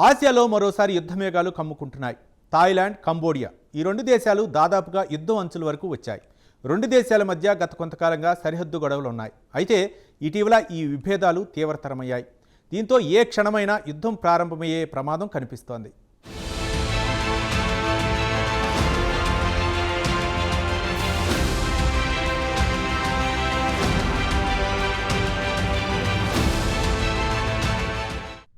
ఆసియాలో మరోసారి యుద్ధమేఘాలు కమ్ముకుంటున్నాయి. Thailand, Cambodia ఈ రెండు దేశాలు దాదాపుగా యుద్ధం అంచుల వరకు వచ్చాయి. రెండు దేశాల మధ్య గత కొంతకాలంగా సరిహద్దు గొడవలు ఉన్నాయి. అయితే ఇటీవల ఈ విభేదాలు తీవ్రతరమయ్యాయి. దీంతో ఏ క్షణమైనా యుద్ధం ప్రారంభమయ్యే ప్రమాదం కనిపిస్తోంది.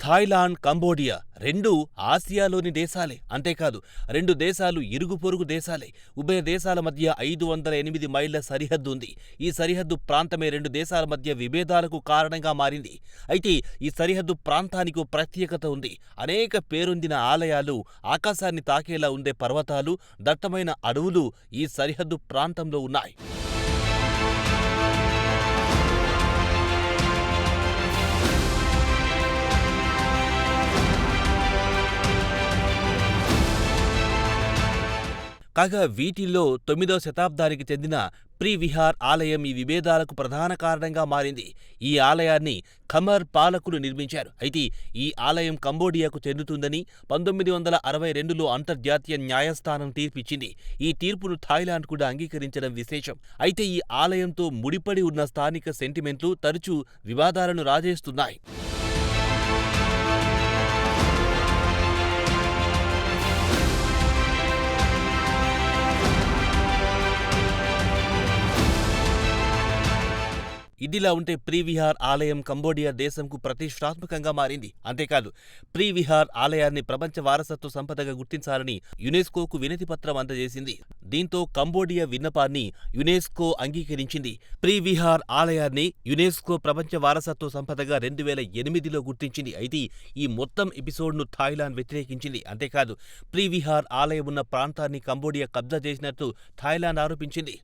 థాయిలాండ్, కంబోడియా రెండూ ఆసియాలోని దేశాలే. అంతేకాదు, రెండు దేశాలు ఇరుగు పొరుగు దేశాలే. ఉభయ దేశాల మధ్య 508 మైళ్ల సరిహద్దు ఉంది. ఈ సరిహద్దు ప్రాంతమే రెండు దేశాల మధ్య విభేదాలకు కారణంగా మారింది. అయితే ఈ సరిహద్దు ప్రాంతానికి ప్రత్యేకత ఉంది. అనేక పేరొందిన ఆలయాలు, ఆకాశాన్ని తాకేలా ఉండే పర్వతాలు, దట్టమైన అడవులు ఈ సరిహద్దు ప్రాంతంలో ఉన్నాయి. కాగా వీటిల్లో 9వ శతాబ్దానికి చెందిన ప్రీ విహార్ ఆలయం ఈ విభేదాలకు ప్రధాన కారణంగా మారింది. ఈ ఆలయాన్ని ఖమర్ పాలకులు నిర్మించారు. అయితే ఈ ఆలయం కంబోడియాకు చెందుతుందని 1962లో అంతర్జాతీయ న్యాయస్థానం తీర్పిచ్చింది. ఈ తీర్పును థాయిలాండ్ కూడా అంగీకరించడం విశేషం. అయితే ఈ ఆలయంతో ముడిపడి ఉన్న స్థానిక సెంటిమెంట్లు తరచూ వివాదాలను రాజేస్తున్నాయి. ఇదిలా ఉంటే ప్రీ విహార్ ఆలయం కంబోడియా దేశంకు ప్రతిష్టాత్మకంగా మారింది. అంతేకాదు, ప్రీ విహార్ ఆలయాన్ని ప్రపంచ వారసత్వ సంపదగా గుర్తించాలని యునెస్కోకు వినతిపత్రం అందజేసింది. దీంతో కంబోడియా విన్నపాన్ని యునెస్కో అంగీకరించింది. ప్రీ విహార్ ఆలయాన్ని యునెస్కో ప్రపంచ వారసత్వ సంపదగా 2008లో గుర్తించింది. అయితే ఈ మొత్తం ఎపిసోడ్ను థాయిలాండ్ వ్యతిరేకించింది. అంతేకాదు, ప్రీ విహార్ ఆలయం ఉన్న ప్రాంతాన్ని కంబోడియా కబ్జా చేసినట్టు థాయిలాండ్ ఆరోపించింది.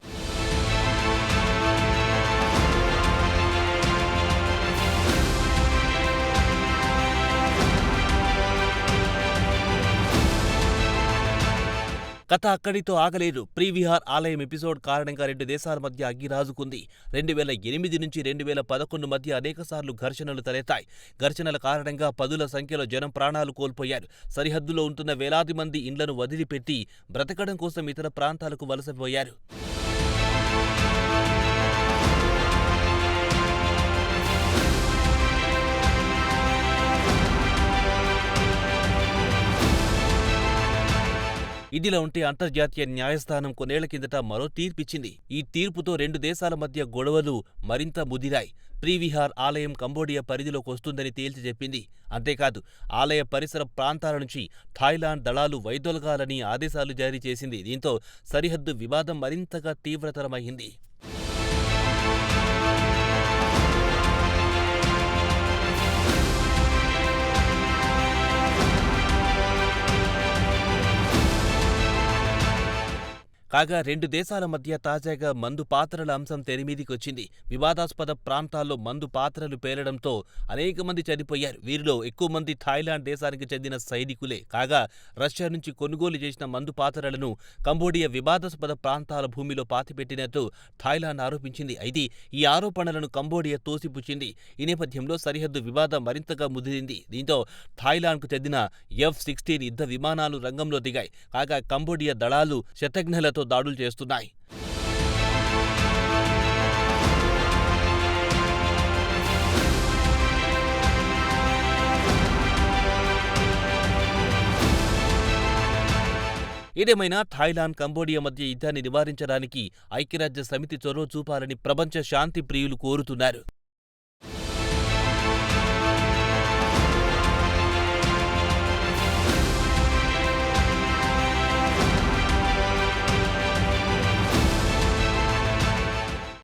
కథ అక్కడితో ఆగలేదు. ప్రీ విహార్ ఆలయం ఎపిసోడ్ కారణంగా రెండు దేశాల మధ్య అగ్గిరాజుకుంది. 2008 నుంచి 2011 మధ్య అనేకసార్లు ఘర్షణలు తలెత్తాయి. ఘర్షణల కారణంగా పదుల సంఖ్యలో జనం ప్రాణాలు కోల్పోయారు. సరిహద్దులో ఉంటున్న వేలాది మంది ఇండ్లను వదిలిపెట్టి బ్రతకడం కోసం ఇతర ప్రాంతాలకు వలసపోయారు. ఇదిలా ఉంటే అంతర్జాతీయ న్యాయస్థానం కొన్నేళ్ల కిందట మరో తీర్పిచ్చింది. ఈ తీర్పుతో రెండు దేశాల మధ్య గొడవలు మరింత ముదిరాయి. ప్రీ విహార్ ఆలయం కంబోడియా పరిధిలోకి వస్తుందని తేల్చి చెప్పింది. అంతేకాదు, ఆలయ పరిసర ప్రాంతాల నుంచి థాయిలాండ్ దళాలు వైదొలగాలని ఆదేశాలు జారీ చేసింది. దీంతో సరిహద్దు వివాదం మరింతగా తీవ్రతరమైంది. కాగా రెండు దేశాల మధ్య తాజాగా మందు పాత్రల అంశం తెరమీదికొచ్చింది. వివాదాస్పద ప్రాంతాల్లో మందు పాత్రలు పేలడంతో అనేక మంది చనిపోయారు. వీరిలో ఎక్కువ మంది థాయిలాండ్ దేశానికి చెందిన సైనికులే. కాగా రష్యా నుంచి కొనుగోలు చేసిన మందు పాత్రలను కంబోడియా వివాదాస్పద ప్రాంతాల భూమిలో పాతిపెట్టినట్టు థాయిలాండ్ ఆరోపించింది. అయితే ఈ ఆరోపణలను కంబోడియా తోసిపుచ్చింది. ఈ నేపథ్యంలో సరిహద్దు వివాదం మరింతగా ముదిరింది. దీంతో థాయిలాండ్కు చెందిన F-16 యుద్ధ విమానాలు రంగంలో దిగాయి. కాగా కంబోడియా దళాలు శతఘ్నులతో దాడులు చేస్తున్నాయి. ఏదేమైనా థాయిలాండ్, కంబోడియా మధ్య యుద్ధాన్ని నివారించడానికి ఐక్యరాజ్య సమితి చొరవ చూపాలని ప్రపంచ శాంతి ప్రియులు కోరుతున్నారు.